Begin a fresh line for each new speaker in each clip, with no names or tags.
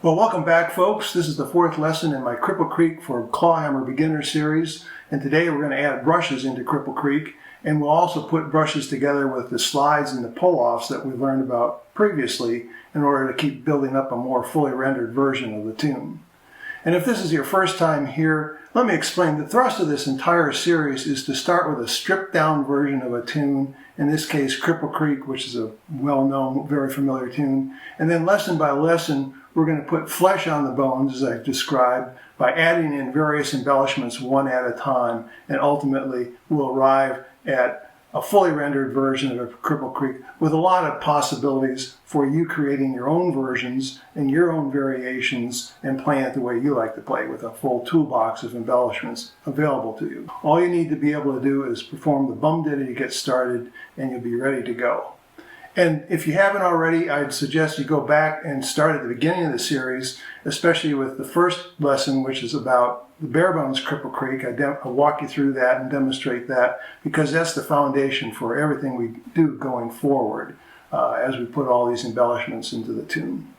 Well, welcome back, folks. This is the fourth lesson in my Cripple Creek for Clawhammer Beginner series, and today we're going to add brushes into Cripple Creek, and we'll also put brushes together with the slides and the pull-offs that we learned about previously in order to keep building up a more fully rendered version of the tune. And if this is your first time here, let me explain. The thrust of this entire series is to start with a stripped-down version of a tune, in this case Cripple Creek, which is a well-known, very familiar tune, and then lesson by lesson we're going to put flesh on the bones, as I've described, by adding in various embellishments one at a time, and ultimately we'll arrive at a fully rendered version of Cripple Creek with a lot of possibilities for you creating your own versions and your own variations and playing it the way you like to play, with a full toolbox of embellishments available to you. All you need to be able to do is perform the bum ditty to get started, and you'll be ready to go. And if you haven't already, I'd suggest you go back and start at the beginning of the series, especially with the first lesson, which is about the bare bones Cripple Creek. I'll walk you through that and demonstrate that, because that's the foundation for everything we do going forward as we put all these embellishments into the tune.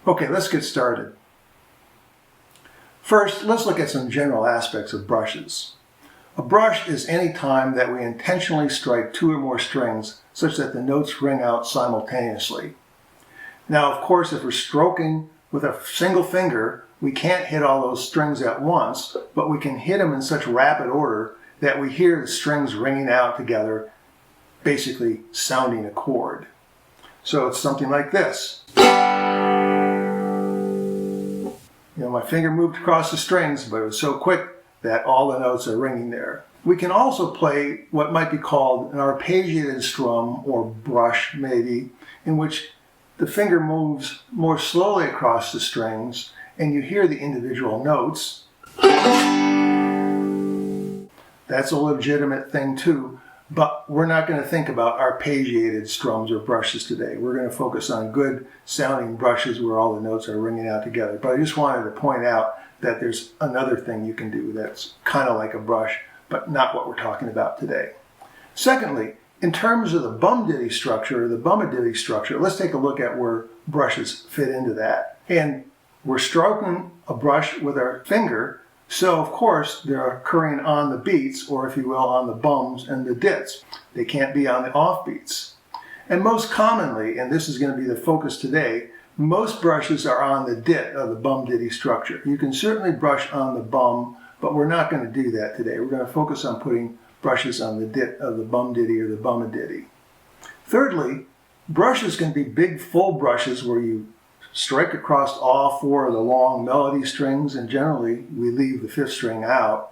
Okay, let's get started. First, let's look at some general aspects of brushes. A brush is any time that we intentionally strike two or more strings such that the notes ring out simultaneously. Now, of course, if we're stroking with a single finger, we can't hit all those strings at once, but we can hit them in such rapid order that we hear the strings ringing out together, basically sounding a chord. So it's something like this. My finger moved across the strings, but it was so quick that all the notes are ringing there. We can also play what might be called an arpeggiated strum, or brush maybe, in which the finger moves more slowly across the strings and you hear the individual notes. That's a legitimate thing too, but we're not going to think about arpeggiated strums or brushes today. We're going to focus on good sounding brushes where all the notes are ringing out together. But I just wanted to point out that there's another thing you can do that's kind of like a brush, but not what we're talking about today. Secondly, in terms of the bum ditty structure, or the bum-a-ditty structure, let's take a look at where brushes fit into that. And we're stroking a brush with our finger, so of course they're occurring on the beats, or if you will, on the bums and the dits. They can't be on the off beats. And most commonly, and this is going to be the focus today, most brushes are on the dit of the bum ditty structure. You can certainly brush on the bum, but we're not going to do that today. We're going to focus on putting brushes on the dit of the bum ditty or the bum-a-ditty. Thirdly, brushes can be big full brushes where you strike across all four of the long melody strings, and generally we leave the fifth string out.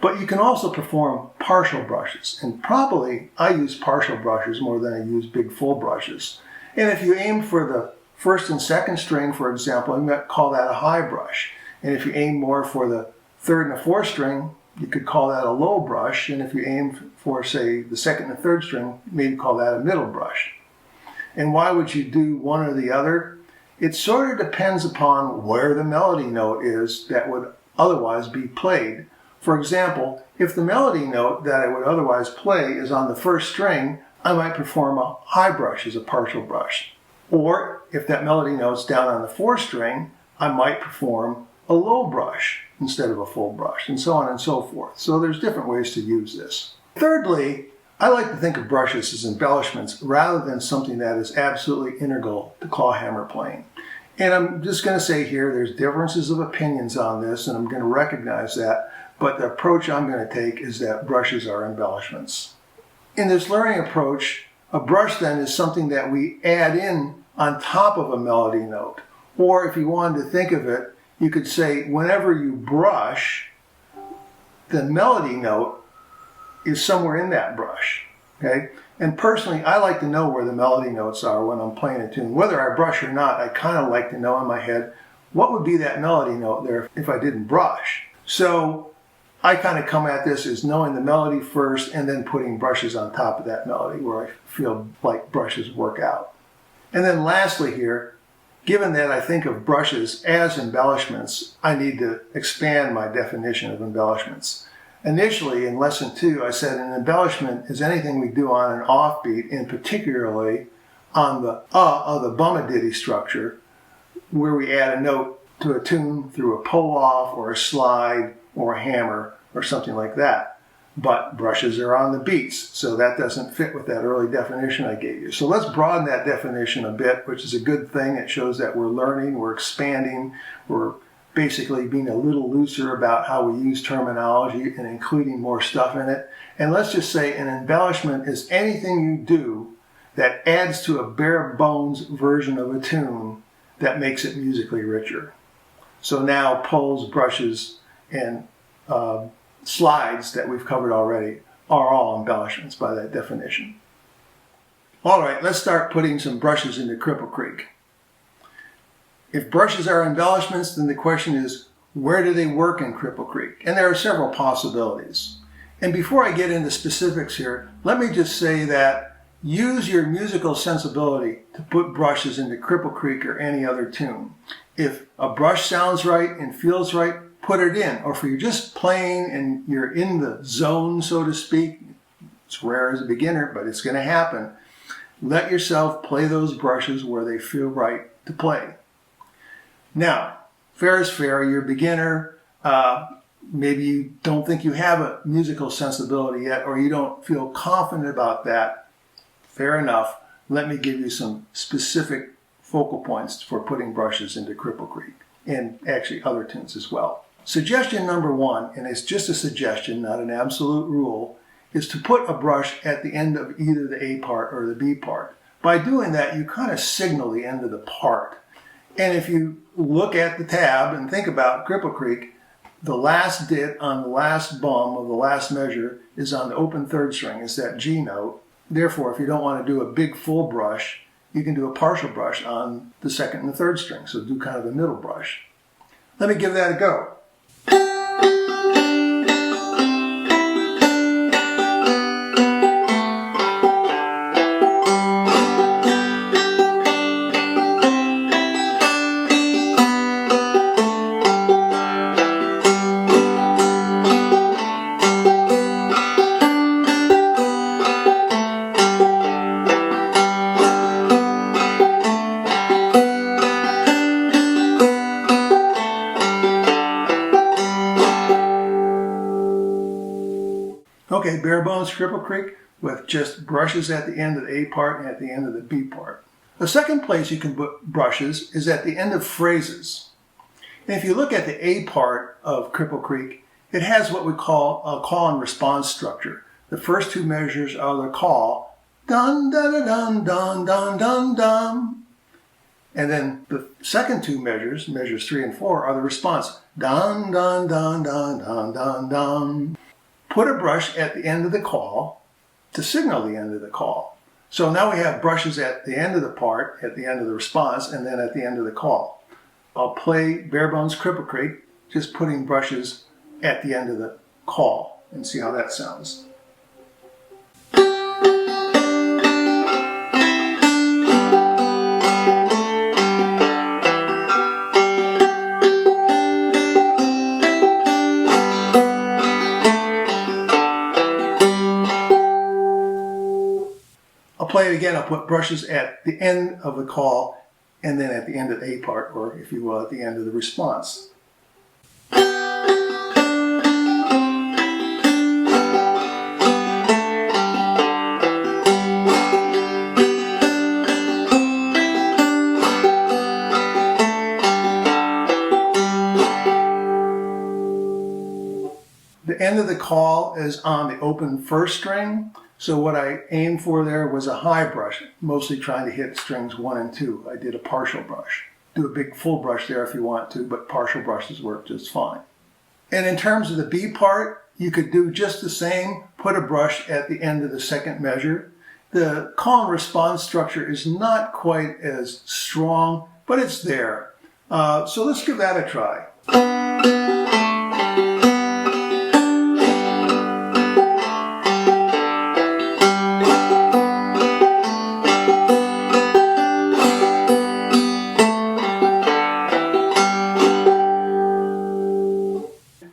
But you can also perform partial brushes, and probably I use partial brushes more than I use big full brushes. And if you aim for the first and second string, for example, you might call that a high brush. And if you aim more for the third and the fourth string, you could call that a low brush. And if you aim for, say, the second and third string, maybe call that a middle brush. And why would you do one or the other? It sort of depends upon where the melody note is that would otherwise be played. For example, if the melody note that I would otherwise play is on the first string, I might perform a high brush as a partial brush. Or if that melody note's down on the fourth string, I might perform a low brush instead of a full brush, and so on and so forth. So there's different ways to use this. Thirdly, I like to think of brushes as embellishments rather than something that is absolutely integral to clawhammer playing. And I'm just going to say here, there's differences of opinions on this, and I'm going to recognize that, but the approach I'm going to take is that brushes are embellishments. In this learning approach, a brush then is something that we add in on top of a melody note. Or if you wanted to think of it, you could say whenever you brush, the melody note is somewhere in that brush. Okay? And personally, I like to know where the melody notes are when I'm playing a tune. Whether I brush or not, I kind of like to know in my head what would be that melody note there if I didn't brush. So I kind of come at this as knowing the melody first and then putting brushes on top of that melody where I feel like brushes work out. And then lastly here, given that I think of brushes as embellishments, I need to expand my definition of embellishments. Initially, in Lesson 2, I said an embellishment is anything we do on an offbeat, and particularly on the of the bum-a-ditty structure, where we add a note to a tune through a pull-off or a slide or a hammer or something like that. But brushes are on the beats, so that doesn't fit with that early definition I gave you. So let's broaden that definition a bit, which is a good thing. It shows that we're learning, we're expanding, we're basically being a little looser about how we use terminology and including more stuff in it. And let's just say an embellishment is anything you do that adds to a bare bones version of a tune that makes it musically richer. So now pulls, brushes, and slides that we've covered already are all embellishments by that definition. All right, let's start putting some brushes into Cripple Creek. If brushes are embellishments, then the question is, where do they work in Cripple Creek? And there are several possibilities. And before I get into specifics here, let me just say that use your musical sensibility to put brushes into Cripple Creek or any other tune. If a brush sounds right and feels right, put it in. Or if you're just playing and you're in the zone, so to speak, it's rare as a beginner, but it's going to happen. Let yourself play those brushes where they feel right to play. Now, fair is fair, you're a beginner, maybe you don't think you have a musical sensibility yet, or you don't feel confident about that. Fair enough. Let me give you some specific focal points for putting brushes into Cripple Creek, and actually other tunes as well. Suggestion number one, and it's just a suggestion, not an absolute rule, is to put a brush at the end of either the A part or the B part. By doing that, you kind of signal the end of the part. And if you look at the tab and think about Cripple Creek, the last dit on the last bum of the last measure is on the open third string. It's that G note. Therefore, if you don't want to do a big full brush, you can do a partial brush on the second and the third string. So do kind of a middle brush. Let me give that a go. Okay, bare bones Cripple Creek with just brushes at the end of the A part and at the end of the B part. The second place you can put brushes is at the end of phrases. And if you look at the A part of Cripple Creek, it has what we call a call and response structure. The first two measures are the call, dun dun dun dun dun dun dun. And then the second two measures, measures 3 and 4, are the response, dun dun dun dun dun dun dun. Put a brush at the end of the call to signal the end of the call. So now we have brushes at the end of the part, at the end of the response, and then at the end of the call. I'll play bare bones Cripple Creek, just putting brushes at the end of the call, and see how that sounds. Play it again. I'll put brushes at the end of the call and then at the end of the A part, or if you will, at the end of the response. The end of the call is on the open first string. So what I aimed for there was a high brush, mostly trying to hit strings 1 and 2. I did a partial brush. Do a big full brush there if you want to, but partial brushes work just fine. And in terms of the B part, you could do just the same. Put a brush at the end of the second measure. The call and response structure is not quite as strong, but it's there. So let's give that a try.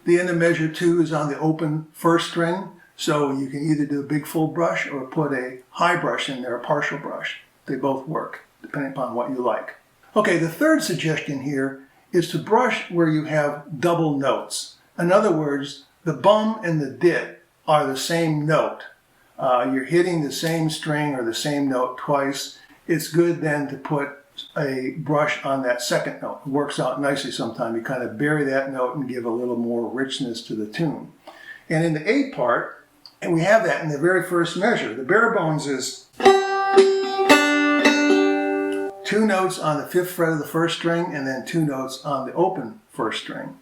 The end of measure 2 is on the open first string, so you can either do a big full brush or put a high brush in there, a partial brush. They both work, depending upon what you like. Okay, the third suggestion here is to brush where you have double notes. In other words, the bum and the dit are the same note. You're hitting the same string or the same note twice. It's good then to put a brush on that second note. It works out nicely sometimes. You kind of bury that note and give a little more richness to the tune. And in the A part, and we have that in the very first measure, the bare bones is 2 notes on the 5th fret of the 1st string and then 2 notes on the open 1st string.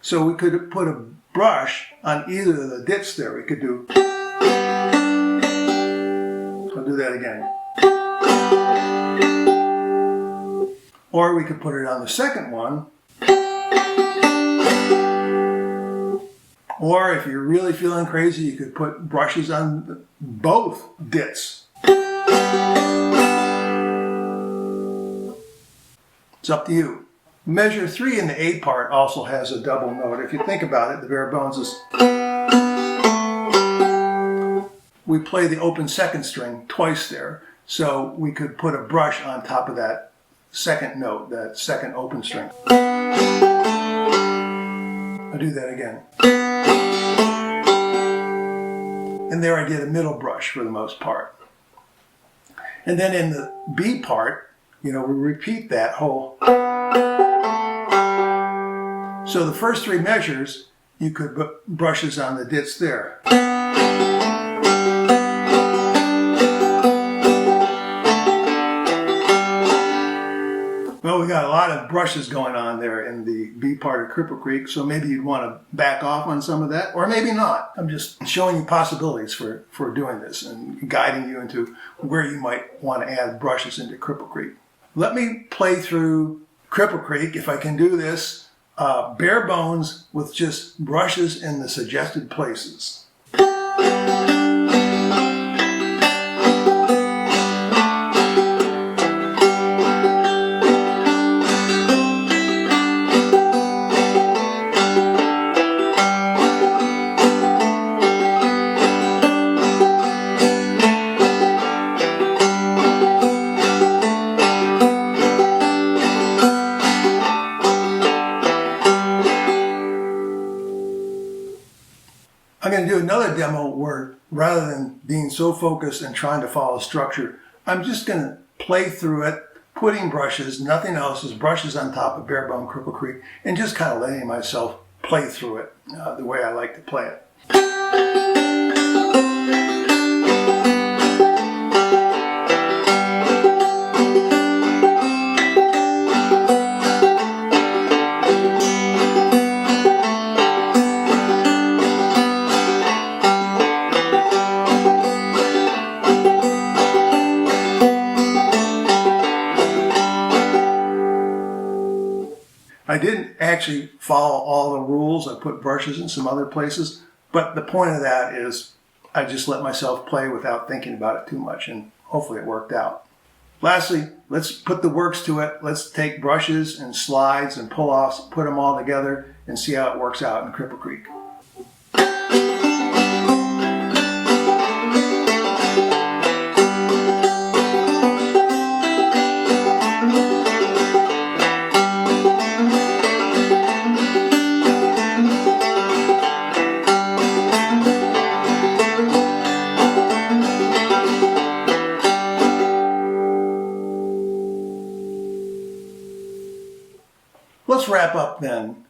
So we could put a brush on either of the dits there. We could do, I'll do that again. Or we could put it on the second one. Or if you're really feeling crazy, you could put brushes on both dits. It's up to you. Measure 3 in the A part also has a double note. If you think about it, the bare bones is... We play the open 2nd string twice there, so we could put a brush on top of that 2nd note, that 2nd open string. I'll do that again. And there I did a middle brush for the most part. And then in the B part, we repeat that whole. So the first 3 measures, you could put brushes on the dits there. Well, we got a lot of brushes going on there in the B part of Cripple Creek, so maybe you'd want to back off on some of that, or maybe not. I'm just showing you possibilities for doing this and guiding you into where you might want to add brushes into Cripple Creek. Let me play through Cripple Creek, if I can do this, bare bones with just brushes in the suggested places. I'm going to do another demo where rather than being so focused and trying to follow structure, I'm just going to play through it, putting brushes, nothing else, just brushes on top of bare bone Cripple Creek, and just kind of letting myself play through it the way I like to play it. I didn't actually follow all the rules. I put brushes in some other places, but the point of that is I just let myself play without thinking about it too much, and hopefully it worked out. Lastly, let's put the works to it. Let's take brushes and slides and pull-offs, put them all together, and see how it works out in Cripple Creek. Let's wrap up then.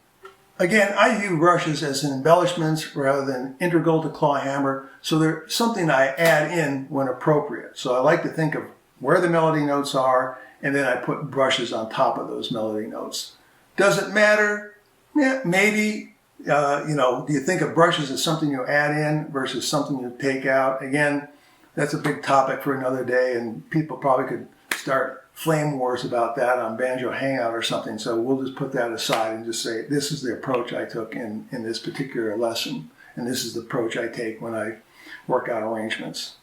Again, I view brushes as embellishments rather than integral to clawhammer, so they're something I add in when appropriate. So I like to think of where the melody notes are, and then I put brushes on top of those melody notes. Does it matter? Yeah, maybe. Do you think of brushes as something you add in versus something you take out? Again, that's a big topic for another day, and people probably could start flame wars about that on Banjo Hangout or something, so we'll just put that aside and just say this is the approach I took in this particular lesson, and this is the approach I take when I work out arrangements.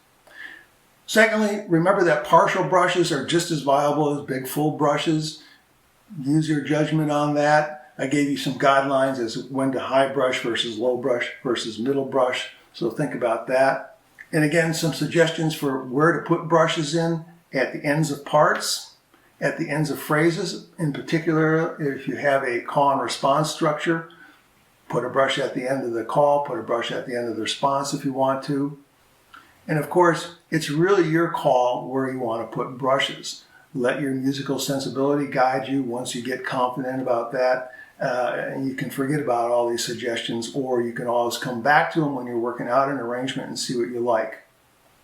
Secondly, remember that partial brushes are just as viable as big full brushes. Use your judgment on that. I gave you some guidelines as when to high brush versus low brush versus middle brush, so think about that. And again, some suggestions for where to put brushes in at the ends of parts. at the ends of phrases. In particular, if you have a call and response structure, put a brush at the end of the call, put a brush at the end of the response if you want to. And of course, it's really your call where you want to put brushes. Let your musical sensibility guide you. Once you get confident about that, and you can forget about all these suggestions, or you can always come back to them when you're working out an arrangement and see what you like.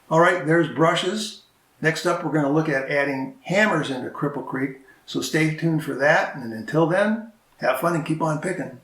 All right, there's brushes. Next up, we're going to look at adding hammers into Cripple Creek. So stay tuned for that. And until then, have fun and keep on picking.